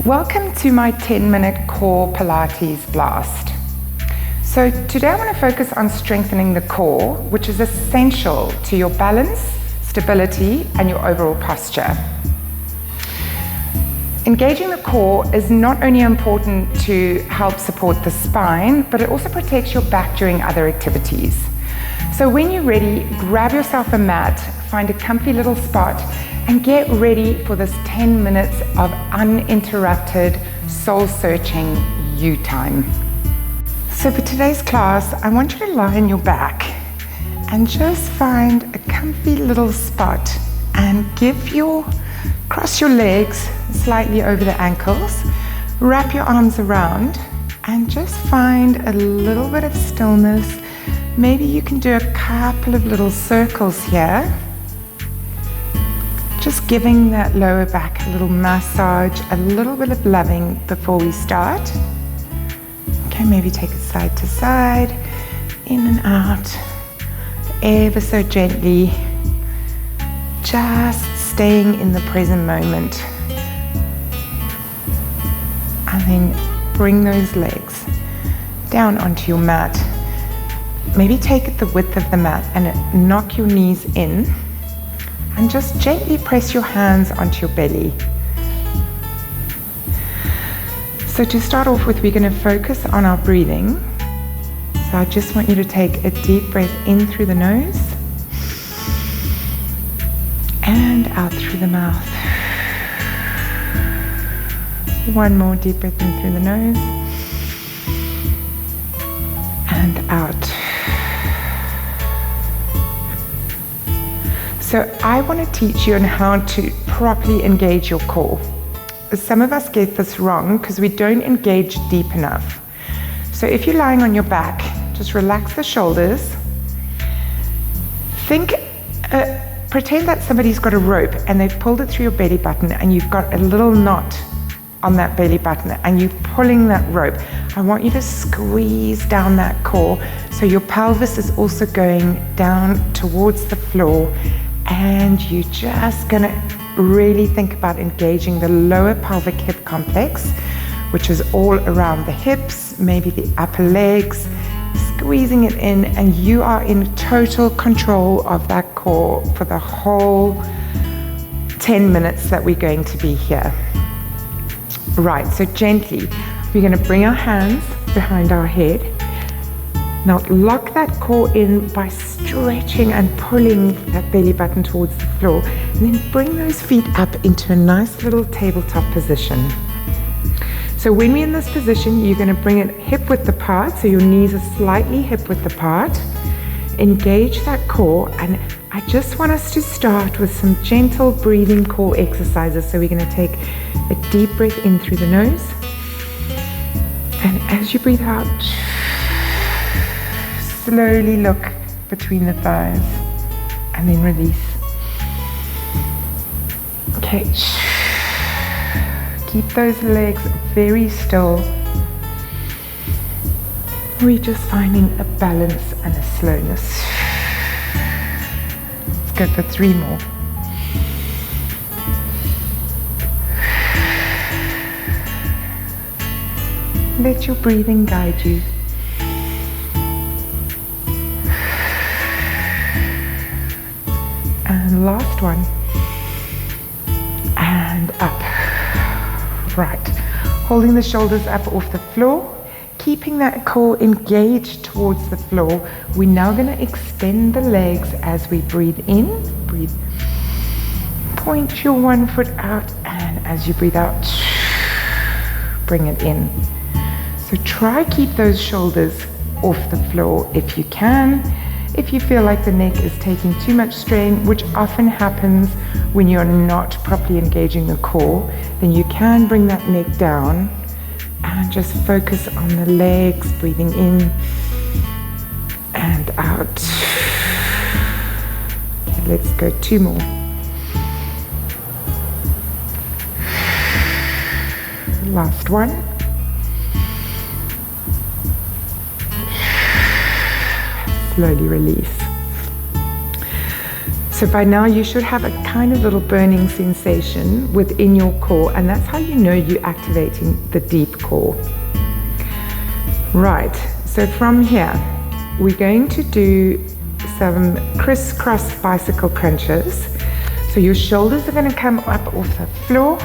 Welcome to my 10-minute core Pilates blast. So today I want to focus on strengthening the core, which is essential to your balance, stability, and your overall posture. Engaging the core is not only important to help support the spine, but it also protects your back during other activities. So when you're ready, grab yourself a mat, find a comfy little spot, and get ready for this 10 minutes of uninterrupted, soul-searching you time. So for today's class, I want you to lie on your back and just find a comfy little spot and cross your legs slightly over the ankles, wrap your arms around, and just find a little bit of stillness. Maybe you can do a couple of little circles here. Just giving that lower back a little massage, a little bit of loving before we start. Okay, maybe take it side to side, in and out, ever so gently. Just staying in the present moment. And then bring those legs down onto your mat. Maybe take it the width of the mat and knock your knees in. And just gently press your hands onto your belly. So to start off with, we're going to focus on our breathing. So I just want you to take a deep breath in through the nose and out through the mouth. One more deep breath in through the nose and out. So I want to teach you on how to properly engage your core. Some of us get this wrong because we don't engage deep enough. So if you're lying on your back, just relax the shoulders. Pretend that somebody's got a rope and they've pulled it through your belly button and you've got a little knot on that belly button and you're pulling that rope. I want you to squeeze down that core so your pelvis is also going down towards the floor. And you're just going to really think about engaging the lower pelvic hip complex, which is all around the hips, maybe the upper legs, squeezing it in, and you are in total control of that core for the whole 10 minutes that we're going to be here. Right, so gently, we're going to bring our hands behind our head. Now lock that core in by stretching and pulling that belly button towards the floor, and then bring those feet up into a nice little tabletop position. So when we're in this position, you're going to bring it hip width apart, so your knees are slightly hip width apart. Engage that core, and I just want us to start with some gentle breathing core exercises. So we're going to take a deep breath in through the nose, and as you breathe out, slowly look between the thighs and then release. Okay. Keep those legs very still. We're just finding a balance and a slowness. Let's go for 3 more. Let your breathing guide you. And last one, and up. Right, holding the shoulders up off the floor, keeping that core engaged towards the floor. We're now going to extend the legs as we breathe in. Breathe. Point your one foot out, and as you breathe out, bring it in. So try keep those shoulders off the floor if you can. If you feel like the neck is taking too much strain, which often happens when you're not properly engaging the core, then you can bring that neck down and just focus on the legs, breathing in and out. Okay, let's go 2 more. Last one. Slowly release. So by now you should have a kind of little burning sensation within your core, and that's how you know you're activating the deep core. Right, so from here, we're going to do some crisscross bicycle crunches. So your shoulders are going to come up off the floor.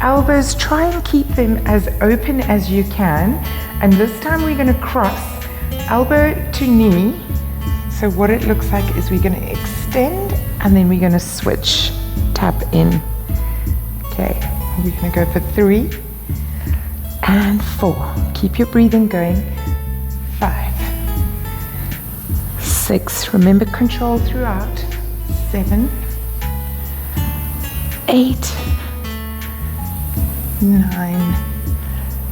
Elbows, try and keep them as open as you can. And this time we're going to cross elbow to knee. So what it looks like is we're going to extend and then we're going to switch, tap in. Okay, we're going to go for 3 and 4. Keep your breathing going. 5, 6, remember control throughout. 7, 8, 9,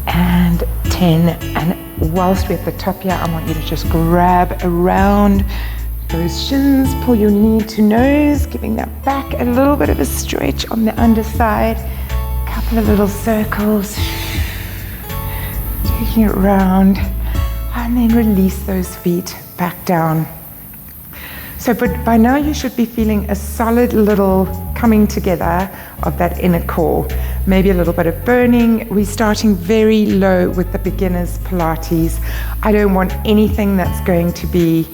and 10. And whilst we're at the top here, I want you to just grab around those shins, pull your knee to nose, giving that back a little bit of a stretch on the underside. A couple of little circles, taking it round, and then release those feet back down. So but by now you should be feeling a solid little coming together of that inner core. Maybe a little bit of burning. We're starting very low with the beginner's Pilates. I don't want anything that's going to be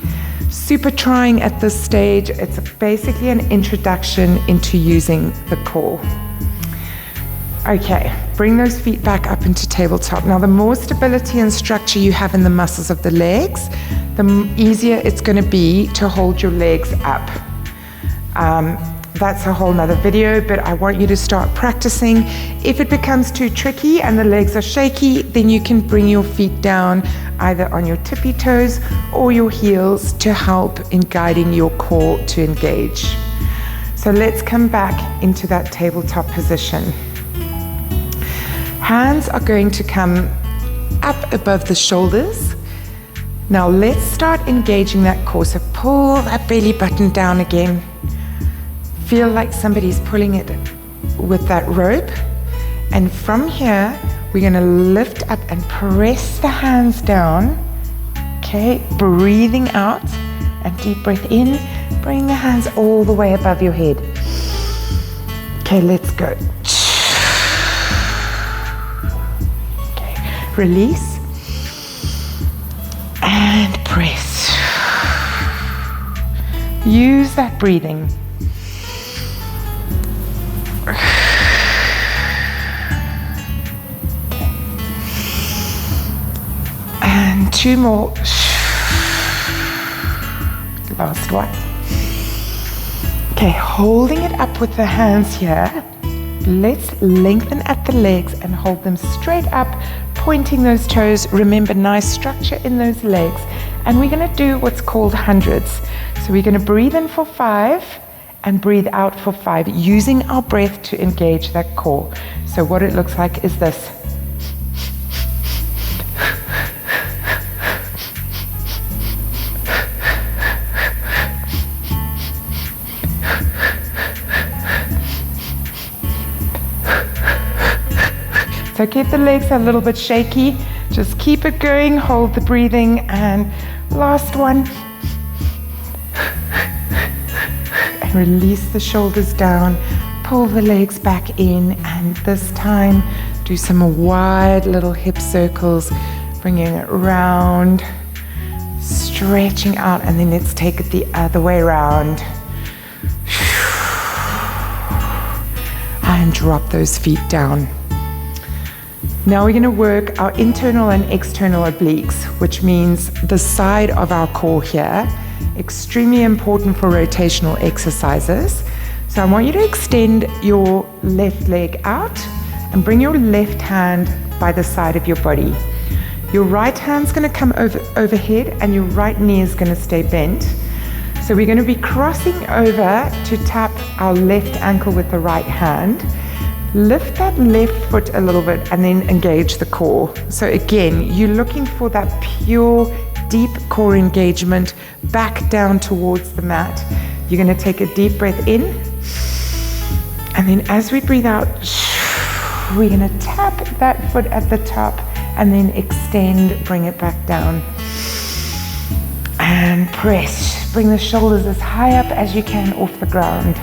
super trying at this stage. It's basically an introduction into using the core. Okay, bring those feet back up into tabletop. Now the more stability and structure you have in the muscles of the legs, the easier it's going to be to hold your legs up. That's a whole nother video, but I want you to start practicing. If it becomes too tricky and the legs are shaky, then you can bring your feet down either on your tippy toes or your heels to help in guiding your core to engage. So let's come back into that tabletop position. Hands are going to come up above the shoulders. Now let's start engaging that core. So pull that belly button down again. Feel like somebody's pulling it with that rope. And from here, we're going to lift up and press the hands down. Okay, breathing out and deep breath in. Bring the hands all the way above your head. Okay, let's go. Okay, release and press. Use that breathing. And 2 more. Last one. Okay, holding it up with the hands here. Let's lengthen at the legs and hold them straight up, pointing those toes. Remember, nice structure in those legs. And we're going to do what's called hundreds. So we're going to breathe in for 5 and breathe out for 5, using our breath to engage that core. So what it looks like is this. It's okay if the legs are a little bit shaky. Just keep it going, hold the breathing, and last one. And release the shoulders down, pull the legs back in, and this time do some wide little hip circles, bringing it round, stretching out, and then let's take it the other way around. And drop those feet down. Now we're going to work our internal and external obliques, which means the side of our core here. Extremely important for rotational exercises. So I want you to extend your left leg out and bring your left hand by the side of your body. Your right hand's going to come overhead and your right knee is going to stay bent. So we're going to be crossing over to tap our left ankle with the right hand. Lift that left foot a little bit and then engage the core. So again, you're looking for that pure, deep core engagement back down towards the mat. You're going to take a deep breath in. And then as we breathe out, we're going to tap that foot at the top and then extend, bring it back down. And press. bring the shoulders as high up as you can off the ground.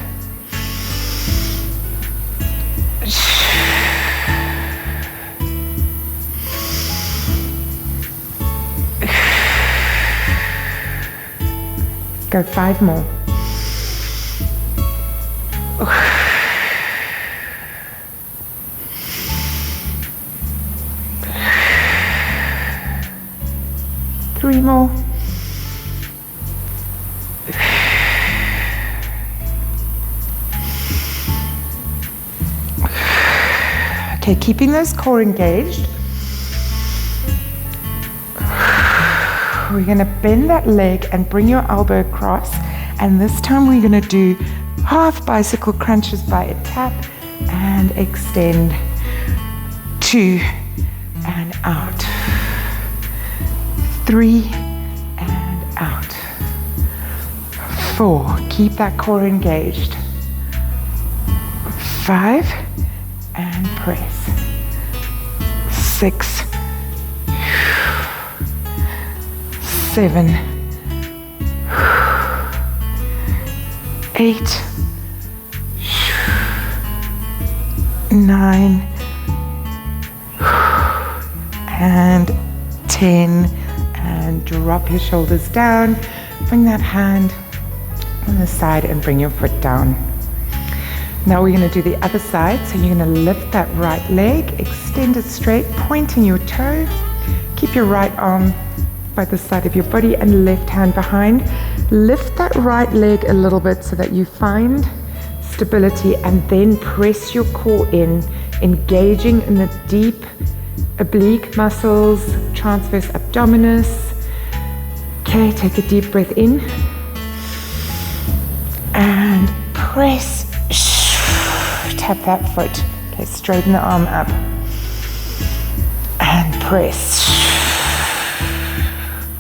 Go 5 more. Three more. Okay, keeping those core engaged. We're going to bend that leg and bring your elbow across, and this time we're going to do half bicycle crunches by a tap and extend. 2 and out. 3 and out. 4, keep that core engaged. 5 and press. 6, 7, 8, 9, and 10, and drop your shoulders down. Bring that hand on the side and bring your foot down. Now we're going to do the other side. So you're going to lift that right leg, extend it straight, pointing your toe. Keep your right arm by the side of your body and left hand behind. Lift that right leg a little bit so that you find stability, and then press your core in, engaging in the deep oblique muscles, transverse abdominis. Okay, take a deep breath in and press. Tap that foot. Okay, straighten the arm up and press.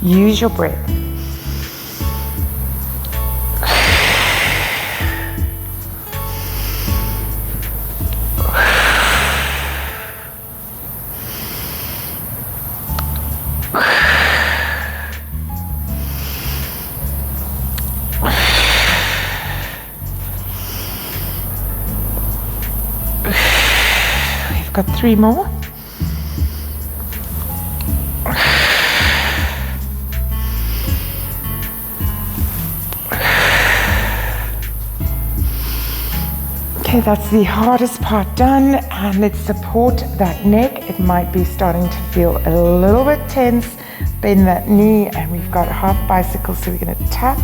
Use your breath. We've got 3 more. Okay, that's the hardest part done, and let's support that neck. It might be starting to feel a little bit tense. Bend that knee, and we've got half bicycle, so we're going to tap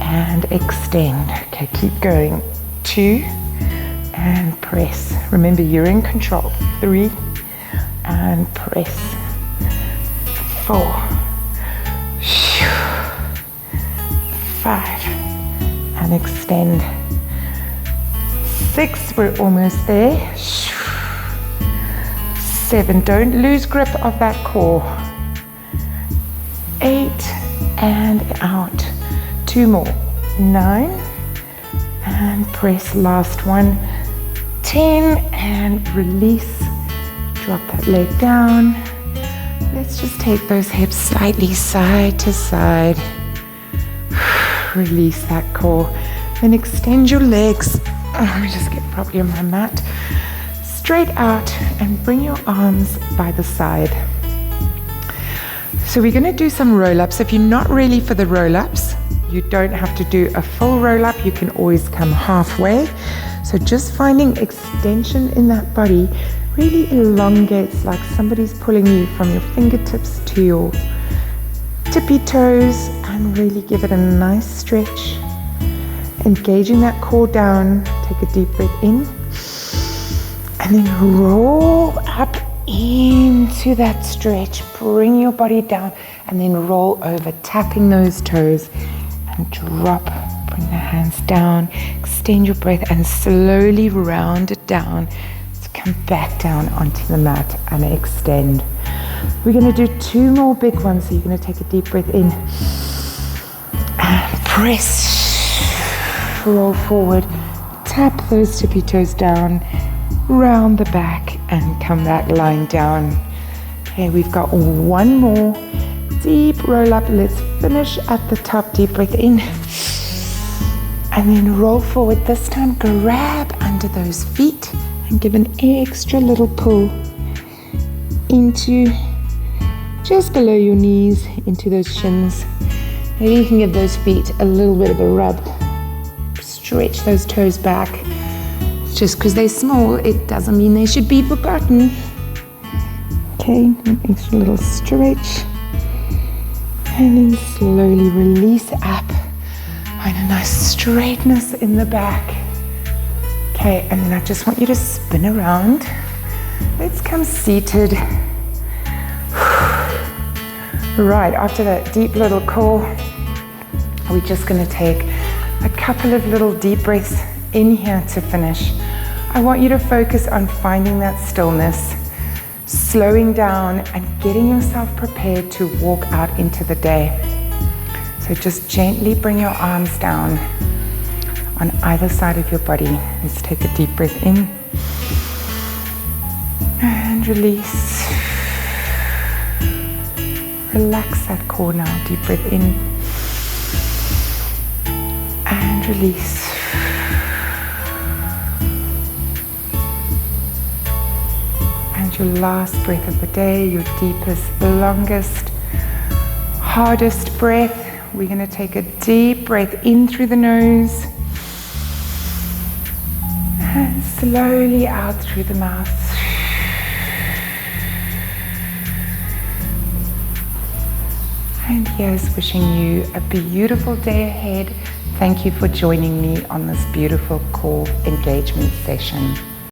and extend. Okay, keep going. 2 and press. Remember, you're in control. 3 and press. 4, 5 and extend. 6, we're almost there. 7, don't lose grip of that core. 8 and out. 2 more. 9 and press. Last one. 10 and release. Drop that leg down. Let's just take those hips slightly side to side. Release that core. Then extend your legs. Let me just get properly on my mat. Straight out and bring your arms by the side. So we're going to do some roll-ups. If you're not ready for the roll-ups, you don't have to do a full roll-up. You can always come halfway. So just finding extension in that body really elongates, like somebody's pulling you from your fingertips to your tippy toes, and really give it a nice stretch. Engaging that core down. Take a deep breath in and then roll up into that stretch. Bring your body down and then roll over, tapping those toes, and drop. Bring the hands down. Extend your breath and slowly round it down to come back down onto the mat and extend. We're going to do 2 more big ones. So you're going to take a deep breath in and press. Roll forward, tap those tippy toes down, round the back, and come back lying down. Okay, we've got 1 more. It's deep roll up. Let's finish at the top. Deep breath in. And then roll forward. This time, grab under those feet and give an extra little pull into just below your knees, into those shins. Maybe you can give those feet a little bit of a rub. Stretch those toes back. Just because they're small, it doesn't mean they should be forgotten. Okay, an extra little stretch. And then slowly release up. Find a nice straightness in the back. Okay, and then I just want you to spin around. Let's come seated. Right, after that deep little call, we're just going to take a couple of little deep breaths in here to finish. I want you to focus on finding that stillness, slowing down and getting yourself prepared to walk out into the day. So just gently bring your arms down on either side of your body. Let's take a deep breath in and release. Relax that core now. Deep breath in and release. And your last breath of the day, your deepest, longest, hardest breath. We're going to take a deep breath in through the nose and slowly out through the mouth. And here's wishing you a beautiful day ahead. Thank you for joining me on this beautiful core engagement session.